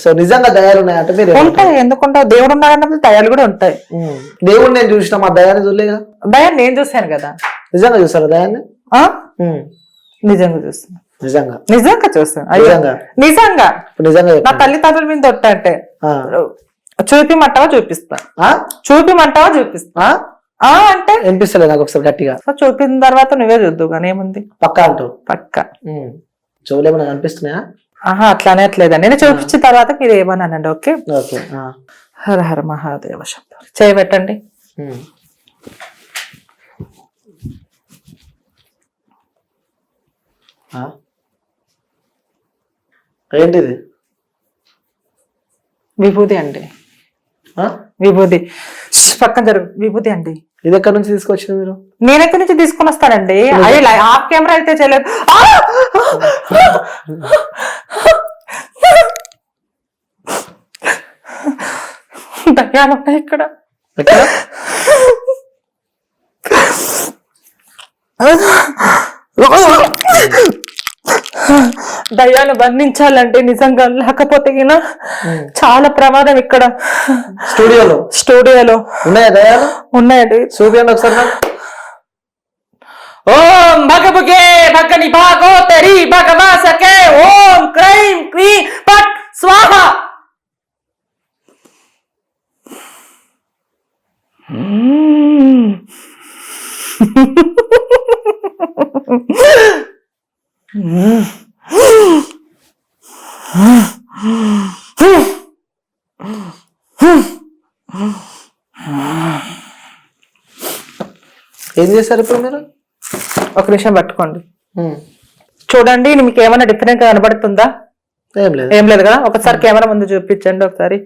So నిజంగా దయాలు ఉన్నాయంటే మీరు ఉంటాయి, ఎందుకుంటావు? దేవుడు ఉన్నాడన్నప్పుడు దయాలు కూడా ఉంటాయి. దేవుడు నేను చూసిన మా దయాన్ని చూడలేగా. దయాన్ని నేను చూశాను కదా. నిజంగా చూసారా దయాన్ని? నిజంగా చూస్తాను, నిజంగా నిజంగా చూస్తాను, నిజంగా నిజంగా నిజంగా నా తల్లిదండ్రుల మీద తొట్ట అంటే చూపిమంటావా చూపిస్తా, చూపిమంటావా చూపిస్తా అంటే వినిపిస్తలేదు నాకు ఒకసారి గట్టిగా. చూపిన తర్వాత నువ్వే చూద్దు కానీ ఏముంది. పక్కా అంటూ పక్కా చెవులేమన్నా కనిపిస్తున్నాయా? అట్లానే అట్లేదండి, నేను చూపించిన తర్వాత మీరు ఏమని అనండి. Okay okay. హర హర మహాదేవ శబ్దం చేయబెట్టండి. ఏంటిది? విభూతి అండి, విభూతి. పక్కన జరుగు. విభూతి అండి. ఇది ఎక్కడి నుంచి తీసుకొచ్చింది మీరు? నేను ఎక్కడి నుంచి తీసుకొని వస్తానండి, అదే హాఫ్ కెమెరా అయితే చేయలేదు. దయ్యాలు ఉన్నాయి ఇక్కడ. దయ్యాన్ని బంధించాలంటే నిజంగా, లేకపోతే చాలా ప్రమాదం ఇక్కడ. స్టూడియోలో ఉన్నాయా దయ్యాలు? ఉన్నాయండి, చూపించండి ఒకసారి. ఓం భగభగే భగని భాగో తెరి భగవా సకే ఓం క్రైం క్రీ పట్ స్వాహ. ఏం చేశారు ఇప్పుడు మీరు? ఒక నిమిషం పట్టుకోండి, చూడండి. మీకు ఏమైనా డిఫరెంట్ గా కనబడుతుందా? ఏం లేదు కదా. ఒకసారి కెమెరా ముందు చూపించండి ఒకసారి.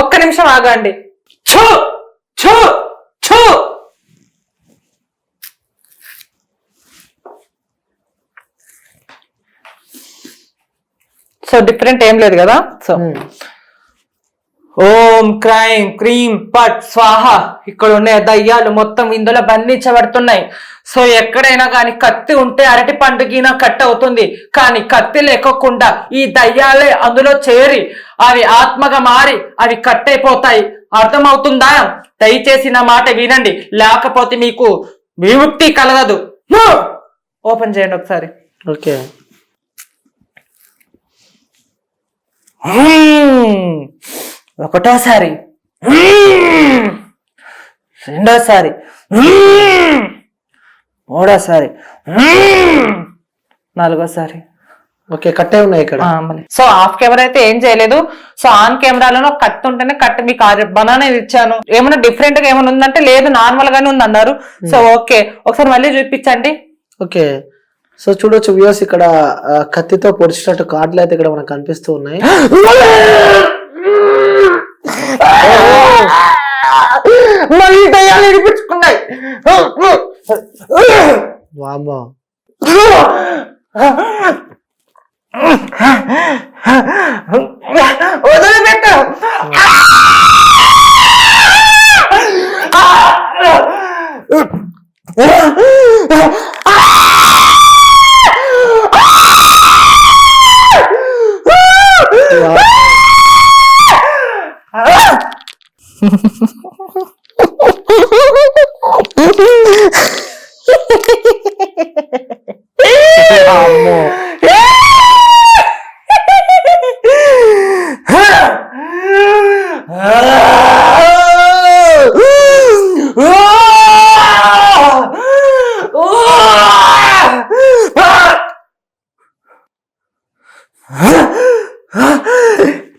ఒక్క నిమిషం ఆగండి. సో డిఫరెంట్ ఏం లేదు కదా. సో ఓం క్రైం క్రీం పట్ స్వాహ. ఇక్కడ ఉన్న దయ్యాలు మొత్తం ఇందులో బంధించబడుతున్నాయి. సో ఎక్కడైనా కానీ కత్తి ఉంటే అరటి పండుగన కట్ అవుతుంది, కానీ కత్తి లేకోకుండా ఈ దయ్యాలే అందులో చేరి అవి ఆత్మగా మారి అవి కట్ అయిపోతాయి. అర్థమవుతుందా? దయచేసి నా మాట వినండి, లేకపోతే మీకు విముక్తి కలగదు. ఓపెన్ చేయండి ఒకసారి. ఓకే. ఒకటోసారి, రెండోసారి, మూడోసారి, నాలుగోసారి. ఓకే, కట్టే ఉన్నాయి ఇక్కడ. సో ఆఫ్ కెమెరా అయితే ఏం చేయలేదు. సో ఆన్ కెమెరాలో కట్ ఉంటేనే కట్ మీకు బనానా ఇచ్చాను. ఏమైనా డిఫరెంట్ గా ఏమైనా ఉందంటే లేదు, నార్మల్ గానే ఉంది అన్నారు. సో ఓకే, ఒకసారి మళ్ళీ చూపించండి. ఓకే. సో చూడొచ్చు వ్యూస్, ఇక్కడ కత్తితో పొడిచినట్టు కార్డులు అయితే ఇక్కడ మనకు కనిపిస్తూ ఉన్నాయి. మళ్ళీ దయ్యాలు వినిపించుకున్నాయి. వామ్మో. వదిలిపెట్టు.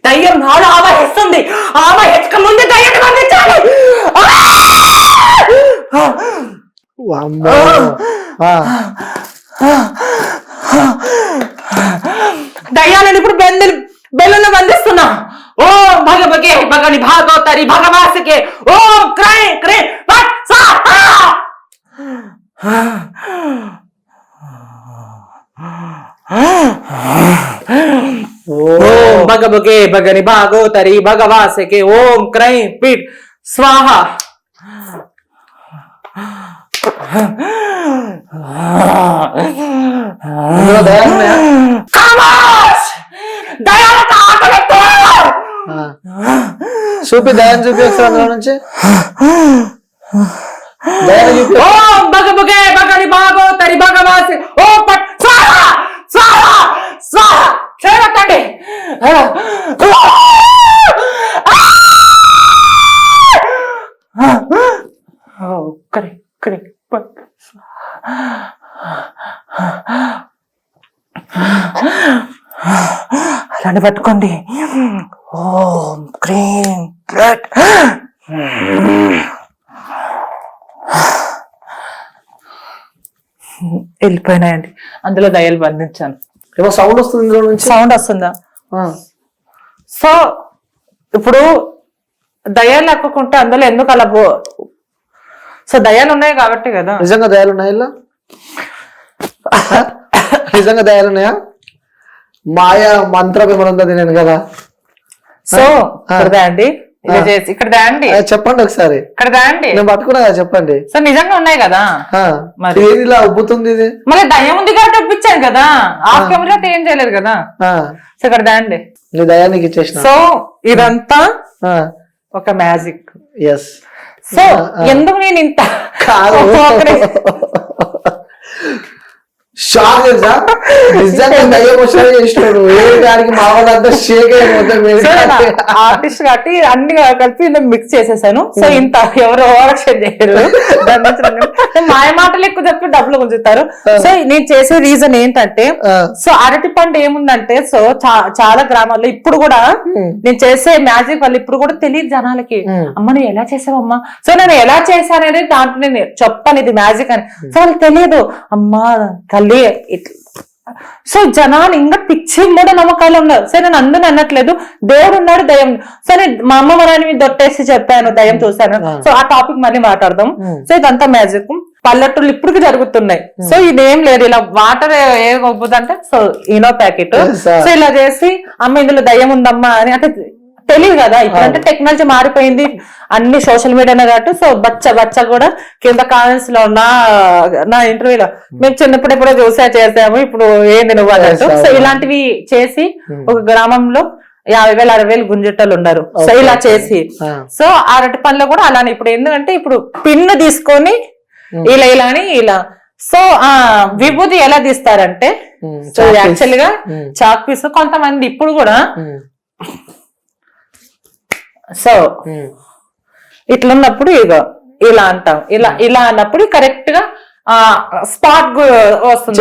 దయ్యం నాడు ఆవహిస్తుంది. ఆవహించక ముందు దయ్యాన్ని పంపించాలి. దయ్యాలను ఇప్పుడు బెల్లును బంధిస్తున్నా. ఓం భగభగే భగని భాగోతరి భగవాసకే ఓం క్రై క్రై పట్ స్వాహా. ఓం భగభగే భగని భాగోతరి భగవాసకే ఓం క్రై పిట్ స్వాహ. దయాలతో ఆకలితో చూపి దయాన్ని చూపి ఒకసారి అందులో నుంచి దయాన్ని చూపి. ఓం భగభగే భగని భాగో తరి భగవాసి ఓ పట్ స్వాహా స్వాహా స్వాహా చేరకండి. అలానే పట్టుకోండి. ఓం క్రీం బ్లడ్. వెళ్ళిపోయినాయండి. అందులో దయ్యాలు బంధించాను. ఏమో సౌండ్ వస్తుంది ఇందులో నుంచి. సౌండ్ వస్తుందా? సో ఇప్పుడు దయ్యాలు లెక్కకుంటే అందులో ఎందుకు అలా సో దయ్యాలు ఉన్నాయి కాబట్టి కదా. నిజంగా దయాలు ఉన్నాయా ఇలా? నిజంగా దయాలు ఉన్నాయా? మాయా మంత్రం ఏమైనా ఉందా నేను కదా? సో ఇక్కడ అండి ఇక్కడ దాండి చెప్పండి ఒకసారి. ఇక్కడ దాండి నేను పట్టుకున్నా కదా, చెప్పండి. సో నిజంగా ఉన్నాయి కదా. మరి ఏది ఇలా ఉబ్బుతుంది ఇది? మళ్ళీ దయ్యం ఉంది కాబట్టి ఒప్పించాను కదా. ఆఫ్ కెమెరా ఏం చేయలేదు కదా. సో ఇక్కడ దాండి నీ దయానికి ఇచ్చేసిన. సో ఇదంతా ఒక మ్యాజిక్. ఎస్. సో ఎందుకు నేను ఇంత షాక్ నిజంగా దయ్యం వచ్చినా చేసినాడు. దానికి మా వాళ్ళంతా షేక్ ఆర్టిస్ట్ కాబట్టి అన్ని కలిపి మిక్స్ చేసేసాను. సో ఇంత ఎవరు ఓవరాక్షన్ చేయరు. మాయ మాటలు ఎక్కువ చెప్పి డబ్బులు గుంజుతారు. సో నేను చేసే రీజన్ ఏంటంటే, సో అరటి పండు ఏముందంటే, సో చాలా గ్రామాల్లో ఇప్పుడు కూడా నేను చేసే మ్యాజిక్ వల్ల ఇప్పుడు కూడా తెలియదు జనాలకి. అమ్మ నువ్వు ఎలా చేసావమ్మా? సో నేను ఎలా చేశాననేది దాంట్లో నేను చెప్పాను ఇది మ్యాజిక్ అని. సో వాళ్ళకి తెలియదు. అమ్మా తల్లి సో జనాలు ఇంకా పిచ్చి మూఢ నమ్మకాలు ఉన్నారు. సరే నేను అందరూ అనట్లేదు, దేవుడు ఉన్నాడు దయ్యం. సరే మా అమ్మ మరాని మీద దొట్టేసి చెప్పాను దయ్యం చూశాను. సో ఆ టాపిక్ మళ్ళీ మాట్లాడదాం. సో ఇదంతా మ్యాజిక్ పల్లెటూళ్ళు ఇప్పటికి జరుగుతున్నాయి. సో ఇదేం లేదు, ఇలా వాటర్ ఏమవుతుందంటే సో ఈనో ప్యాకెట్ సో ఇలా చేసి అమ్మ ఇందులో దయ్యం ఉందమ్మా అని అంటే తెలియదు కదా. ఇప్పుడంటే టెక్నాలజీ మారిపోయింది, అన్ని సోషల్ మీడియానే కాబట్టి. సో బచ్చ కూడా కింద కామెంట్స్ లో నా ఇంటర్వ్యూలో మేము చిన్నప్పుడు ఎప్పుడో చేసాము ఇప్పుడు ఏంది నువ్వు అన్నట్టు. సో ఇలాంటివి చేసి ఒక గ్రామంలో 50,000 60,000 గుంజెట్టలు ఉన్నారు. సో ఇలా చేసి సో అరటి పనులు కూడా అలానే. ఇప్పుడు ఎందుకంటే ఇప్పుడు పిన్ను తీసుకొని ఇలా అని ఇలా. సో విభూతి ఎలా తీస్తారంటే సో యాక్చువల్ గా చాక్ పీస్ కొంతమంది ఇప్పుడు కూడా సో ఇట్లున్నప్పుడు ఇగో ఇలా అంటాం. ఇలా అన్నప్పుడు కరెక్ట్ గా స్పాట్ వస్తుంది.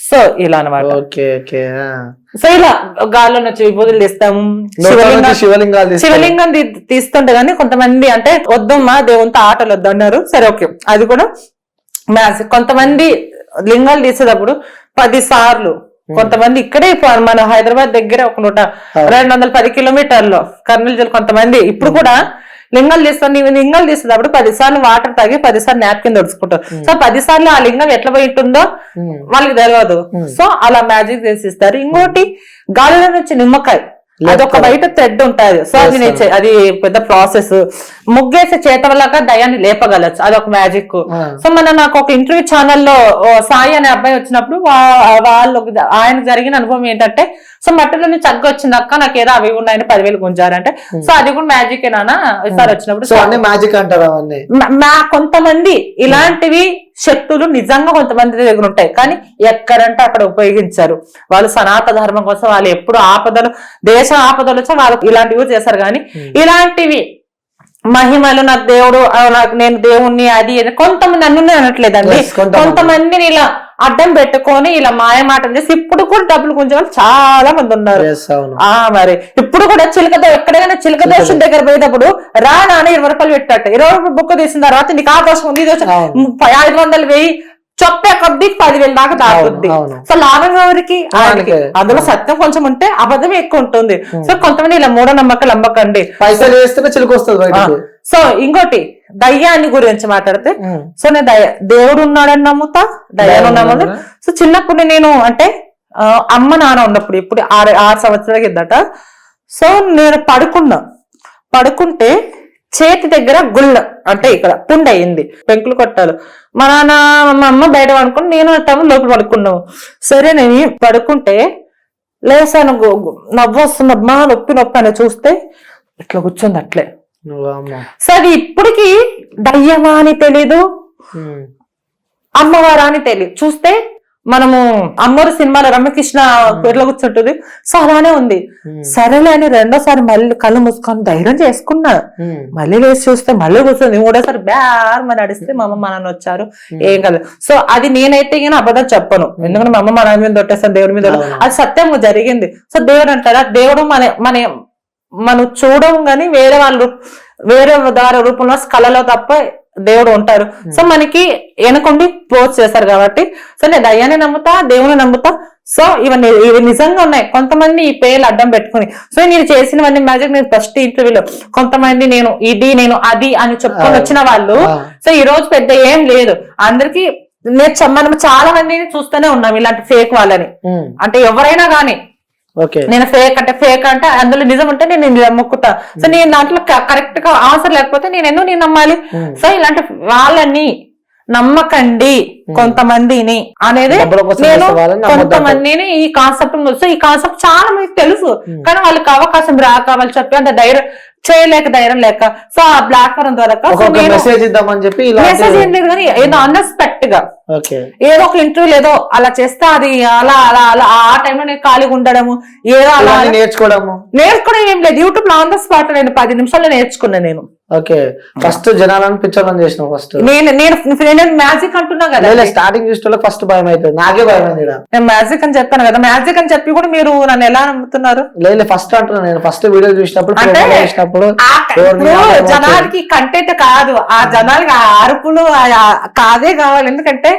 సో ఇలా అనమాట. సో ఇలా గాల్లో నుంచి విభూతులు తీస్తాము. శివలింగం తీస్తుంటే గానీ కొంతమంది అంటే వద్దమ్మా దేవునితో ఆటలు వద్దు అన్నారు. సరే ఓకే, అది కూడా మ్యాజిక్. కొంతమంది లింగాలు తీసేటప్పుడు 10 సార్లు కొంతమంది ఇక్కడే మన హైదరాబాద్ దగ్గర ఒక 210 కిలోమీటర్లో కర్నూలు జిల్లా కొంతమంది ఇప్పుడు కూడా లింగాలు తీసేటప్పుడు 10 సార్లు వాటర్ తాగి 10 సార్లు నాప్కిన్ దొడుచుకుంటారు. సో 10 సార్లు ఆ లింగం ఎట్లా పోయి ఉంటుందో వాళ్ళకి తెలియదు. సో అలా మ్యాజిక్ చేసిస్తారు. ఇంకోటి గాలిలో నుంచి నిమ్మకాయ, అదొక బయట థ్రెడ్ ఉంటుంది. సో అది పెద్ద ప్రాసెస్. ముగ్గేసే చేతవలాగా దయాన్ని లేపగలచ్చు, అదొక మ్యాజిక్. సో నాకు ఒక ఇంటర్వ్యూ ఛానల్లో సాయి అనే అబ్బాయి వచ్చినప్పుడు వాళ్ళు ఆయనకు జరిగిన అనుభవం ఏంటంటే, సో మట్టిలో నుంచి చగ్గ వచ్చింది అక్క నాకు ఏదో అవి ఉన్నాయని 10,000 గుంజారంటే. సో అది కూడా మ్యాజిక్ ఏనా ఈసారి వచ్చినప్పుడు మ్యాజిక్ అంటారు. కొంతమంది ఇలాంటివి శక్తులు నిజంగా కొంతమంది దగ్గర ఉంటాయి, కానీ ఎక్కడంటే అక్కడ ఉపయోగించారు. వాళ్ళు సనాతన ధర్మం కోసం వాళ్ళు ఎప్పుడు ఆపదలు దేశ ఆపదలు వచ్చా వాళ్ళు ఇలాంటివి చేశారు. కానీ ఇలాంటివి మహిమలు నాకు దేవుడు నేను దేవుణ్ణి అది కొంతమంది అన్ను అనట్లేదండి. కొంతమందిని ఇలా అడ్డం పెట్టుకొని ఇలా మాయ మాటలు చేసి ఇప్పుడు కూడా డబ్బులు గుంజే వాళ్ళు చాలా మంది ఉన్నారు. మరి ఇప్పుడు కూడా ఎక్కడైనా చిలక దోషం దగ్గర పోయేటప్పుడు రా నాని 20 రూపాయలు పెట్టాట 20 రూపాయలు బుక్ తీసిన తర్వాత నీకు ఆ దోషం ఉంది, 500 1000 చొప్పే కొద్ది 10,000 దాకా దాటుద్ది. సో లాభం ఎవరికి? అందులో సత్యం కొంచెం ఉంటే అబద్ధమే ఎక్కువ ఉంటుంది. సో కొంతమంది ఇలా మూఢనమ్మకాలు అమ్మకండి, పైసలు వేస్తే చిలుక వస్తుంది. సో ఇంకోటి దయ్యాన్ని గురించి మాట్లాడితే, సో నేను దేవుడు ఉన్నాడని నమ్ముతా, దయ్యాన్ని నమ్ముతా. సో చిన్నప్పుడు నేను అంటే అమ్మ నాన్న ఉన్నప్పుడు ఇప్పుడు 6 సంవత్సరాల కిందట సో నేను పడుకుంటే చేతి దగ్గర గుళ్ళ అంటే ఇక్కడ పుండు అయింది, పెంకులు కొట్టాలు. మా నాన్న మా అమ్మ బయట పడుకుని నేను లోపల పడుకున్నాము. సరే నేను పడుకుంటే లేసాను, నవ్వు వస్తుందమ్మా నొప్పి అని చూస్తే ఇట్లా కూర్చుంది అట్లే. అమ్మ. సో అది ఇప్పటికి దయ్యమా అని తెలీదు, అమ్మవారా అని తెలియదు. చూస్తే మనము అమ్మోరు సినిమాలో రమ్యకృష్ణ ఎట్లా కూర్చుంటుంది, సో అలానే ఉంది. సరేలే అని రెండోసారి మళ్ళీ కళ్ళు మూసుకొని ధైర్యం చేసుకున్నా, మళ్ళీ లేచి చూస్తే మళ్ళీ కూర్చుంది. మూడోసారి బ్యార్ మరి నడిస్తే మా అమ్మ మా నాన్న వచ్చారు, ఏం కాదు. సో అది నేనైతే కానీ అబద్ధం చెప్పను, ఎందుకంటే మా అమ్మ మా నాన్న మీద దొట్టేస్తాను, దేవుడి మీద, అది సత్యంగా జరిగింది. సో దేవుడు అంటారా, దేవుడు మనం చూడం గాని వేరే వాళ్ళు వేరే దారి రూపంలో కళలో తప్ప దేవుడు ఉంటారు. సో మనకి వెనకుండి పోస్ట్ చేస్తారు కాబట్టి, సో నేను దయ్యాన్ని నమ్ముతా, దేవుని నమ్ముతా. సో ఇవి నిజంగా ఉన్నాయి. కొంతమంది ఈ పేర్లు అడ్డం పెట్టుకుని, సో నేను చేసినవన్నీ మ్యాజిక్, నేను ఫస్ట్ ఇంటర్వ్యూలో కొంతమంది నేను అది అని చెప్పుకొని వచ్చిన వాళ్ళు, సో ఈ రోజు పెద్ద ఏం లేదు. అందరికి మనం చాలా మందిని చూస్తూనే ఉన్నాం ఇలాంటి ఫేక్ వాళ్ళని. అంటే ఎవరైనా గానీ నేను ఫేక్ అంటే అందులో నిజం ఉంటే నేను నమ్ముకుతా. సో నేను దాంట్లో కరెక్ట్ గా ఆన్సర్ లేకపోతే నేను నమ్మాలి. సో ఇలాంటి వాళ్ళని నమ్మకండి కొంతమందిని అనేది నేను కొంతమందిని ఈ కాన్సెప్ట్. సో ఈ కాన్సెప్ట్ చాలా మందికి తెలుసు, కానీ వాళ్ళకి అవకాశం రాక, వాళ్ళు చెప్పి అంత ధైర్యం చేయలేక, ధైర్యం లేక, సో ఆ ప్లాట్ఫామ్ ద్వారా మెసేజ్ ఇద్దామని చెప్పి మెసేజ్ ఏం లేదు, కానీ ఏదో అన్ఎక్స్పెక్ట్ గా ఏదో ఒక ఇంటర్వ్యూ ఏదో అలా చేస్తే అది అలా అలా అలా ఆ టైంలో నేను ఖాళీగా ఉండడము, ఏదో అలా నేర్చుకోవడం ఏం లేదు. యూట్యూబ్ లో ఆన్ ద స్పాట్ నేను 10 నిమిషాల్లో నేర్చుకున్నా. నేను ఫస్ట్ జనాలను పిచ్చోళ్ళని చేసిన ఫస్ట్ నేను మ్యాజిక్ అంటున్నా కదా, స్టార్టింగ్ చూస్తే ఫస్ట్ భయం అవుతుంది, నాకే భయం అయింది. నేను మ్యాజిక్ అని చెప్పాను కదా, మ్యాజిక్ అని చెప్పి కూడా మీరు నన్ను ఎలా నమ్ముతున్నారు? లేదు ఫస్ట్ అంటున్నా, నేను ఫస్ట్ వీడియో చూసినప్పుడు జనాలకి కంటెంట్ కాదు, ఆ జనాలకి ఆ అరుపులు కాదే కావాలి, ఎందుకంటే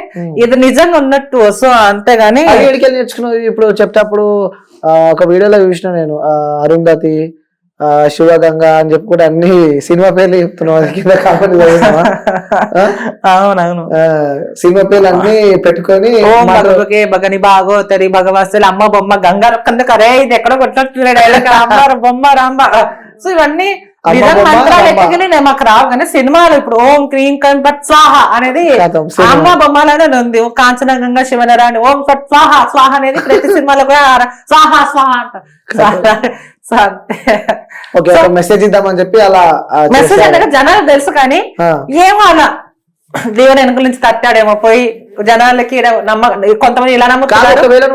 ఇది నిజంగా ఉన్నట్టు. సో అంతేగాని నేర్చుకున్నది. ఇప్పుడు చెప్పేటప్పుడు ఒక వీడియోలో చూసిన నేను, అరుంధతి, శివగంగా అని చెప్పి కూడా అన్ని సినిమా పేర్లు చెప్తున్నావు కింద కామెంట్. అవునవును, సినిమా పేర్లు అన్ని పెట్టుకొని భగని భాగవతరి భగవత్సలు అమ్మ బొమ్మ గంగా కింద కరే ఇది ఎక్కడో కొట్టినట్టు బొమ్మ రాంబ. సో ఇవన్నీ మంత్రాలు మాకు రావు, కానీ సినిమాలు ఇప్పుడు ఓం క్రీం కట్ స్వాహ అనేది అమ్మ బొమ్మలోనే ఉంది. కాంచన గంగా శివనరాని ఓం కట్ స్వాహ స్వాహ అనేది ప్రతి సినిమాలో కూడా స్వాహ స్వాహ అంటారు. మెసేజ్ ఇద్దామని చెప్పి అలా మెసేజ్ అంటే జనాలు తెలుసు, కానీ ఏమో అలా దేవుని వెనుక నుంచి తట్టాడేమో పోయి జనాలకి కొంతమంది ఇలా నమ్ముతారు.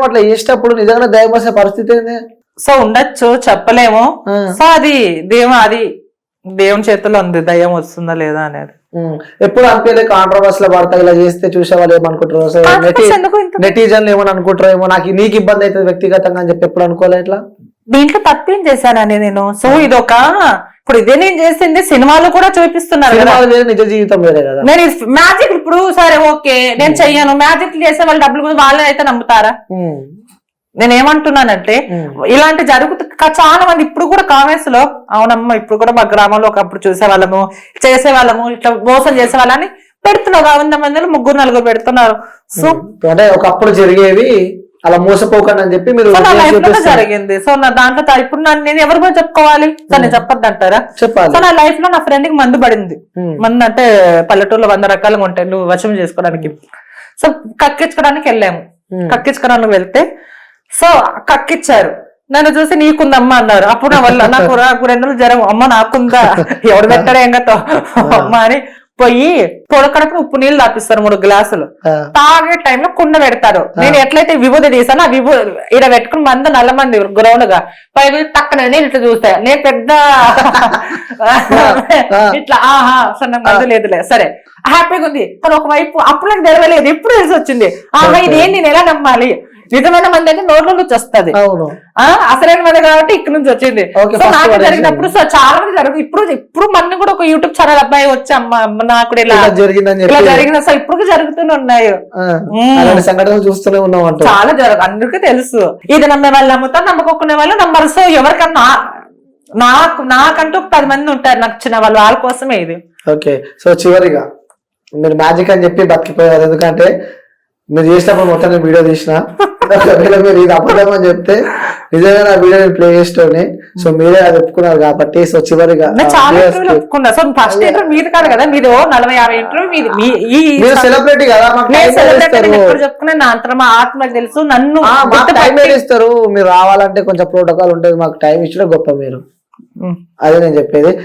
అట్లా చేసేటప్పుడు నిజంగా దయ మోసే పరిస్థితి ఏంది? సో ఉండొచ్చు, చెప్పలేము. సో అది దేవుని చేతిలో ఉంది, దయ్యం వస్తుందా లేదా అనేది. ఎప్పుడు అనిపించలే కాంట్రవర్సీలో పడతా ఇలా చేస్తే చూసే వాళ్ళు ఏమనుకుంటారు, నెటిజన్లు ఏమని అనుకుంటారేమో, నీకు ఇబ్బంది అవుతుంది వ్యక్తిగతంగా అని చెప్పి ఎప్పుడు అనుకోలే. ఇట్లా దీంట్లో తప్పేం చేశానని నేను. సో ఇదొక ఇప్పుడు ఇదే నేను చేసింది సినిమాలు కూడా చూపిస్తున్నారు, నిజ జీవితం వేరే కదా. నేను మ్యాజిక్ ఇప్పుడు సరే ఓకే నేను చెయ్యను, మ్యాజిక్ చేసే వాళ్ళు డబ్బులు కూడా వాళ్ళే అయితే నమ్ముతారా? నేనేమంటున్నానంటే ఇలాంటి చాలా మంది ఇప్పుడు కూడా కామెంట్స్ లో అవునమ్మా ఇప్పుడు కూడా మా గ్రామంలో ఒకప్పుడు చూసేవాళ్ళము చేసేవాళ్ళము ఇట్లా మోసం చేసే వాళ్ళని పెడుతున్నారు. 100 మందిలో 3-4 పెడుతున్నారు. సో అంటే ఒకప్పుడు జరిగేవి అలా మోసపోకండి అని చెప్పి మీరు జరిగింది. సో నా దాంట్లో ఇప్పుడు నేను ఎవరికో చెప్పుకోవాలి, సో నేను చెప్పొద్దు అంటారా? చెప్పాలి. సో నా లైఫ్ లో నా ఫ్రెండ్ కి మందు పడింది. మందు అంటే పల్లెటూరులో 100 రకాలుగా ఉంటాయి నువ్వు వశం చేసుకోవడానికి. సో కక్కించుకోవడానికి వెళ్ళాము. కక్కించుకోవడానికి వెళ్తే సో కక్కిచ్చారు, నన్ను చూసి నీకుందమ్మా అన్నారు. అప్పుడు నా వల్ల నాకు 2 రోజులు జ్వరం, అమ్మ నాకుందా ఎవడు పెట్టాడు ఎంగతో అమ్మ అని పోయి పొడకడకు ఉప్పు నీళ్ళు తాపిస్తారు 3 గ్లాసులు. తాగే టైంలో కుండ పెడతారు. నేను ఎట్లయితే విభూతి తీసాను ఆ విభూతి ఇక్కడ పెట్టుకుని మంది 4 మంది గ్రౌండ్ గా పై తక్కన నేను ఇట్లా చూస్తా, నేను పెద్ద ఇట్లా ఆహా సన్న మందు లేదులే సరే హ్యాపీగా ఉంది. కానీ ఒకవైపు అప్పుడు నాకు తెలవలేదు, ఎప్పుడు తెలిసి వచ్చింది ఆహా ఇదేం నేను ఎలా నమ్మాలి. నిజమైన మంది అయితే నోట్ల నుంచి వస్తుంది, అసలైన మంది కాబట్టి ఇక్కడ నుంచి వచ్చింది. సో నాకు జరిగినప్పుడు సో చాలా మంది జరుగు ఇప్పుడు మన కూడా ఒక యూట్యూబ్ ఛానల్ అబ్బాయి వచ్చి అమ్మ నాకు ఇలా జరిగింది. సో ఇప్పుడు జరుగుతూనే ఉన్నాయి సంఘటనలు చూస్తూనే ఉన్నాం, చాలా అందరికీ తెలుసు. ఇది నమ్మే వాళ్ళు నమ్ముతారు, నమ్మకొక్కునే వాళ్ళు నమ్మరు. సో ఎవరికన్నా నాకంటూ 10 మంది ఉంటారు నచ్చిన వాళ్ళు, వాళ్ళ కోసమే ఇది. ఓకే, సో చివరిగా మీరు మ్యాజిక్ అని చెప్పి బతికిపోయారు, ఎందుకంటే మీరు చేసినప్పుడు మొత్తం నేను వీడియో తీసిన, ఒకవేళ మీరు ఇది అబద్ధం అని చెప్తే నిజంగా నా వీడియో నేను ప్లే చేస్తూనే. సో మీరే అది ఒప్పుకున్నారు కాబట్టి సో చివరిగా ఒప్పుకున్నా. సో ఫస్ట్ ఇంటర్వ్యూ మీది కాదు కదా, మీరు 40-50 ఇంటర్వ్యూ సెలబ్రిటీ కదా, చెప్పుకునే నా అంతరం ఆత్మకు తెలుసు. నన్ను టైం ఇస్తారు, మీరు రావాలంటే కొంచెం ప్రోటోకాల్ ఉంటుంది, మాకు టైం ఇచ్చడం గొప్ప. మీరు అదే నేను చెప్పేది.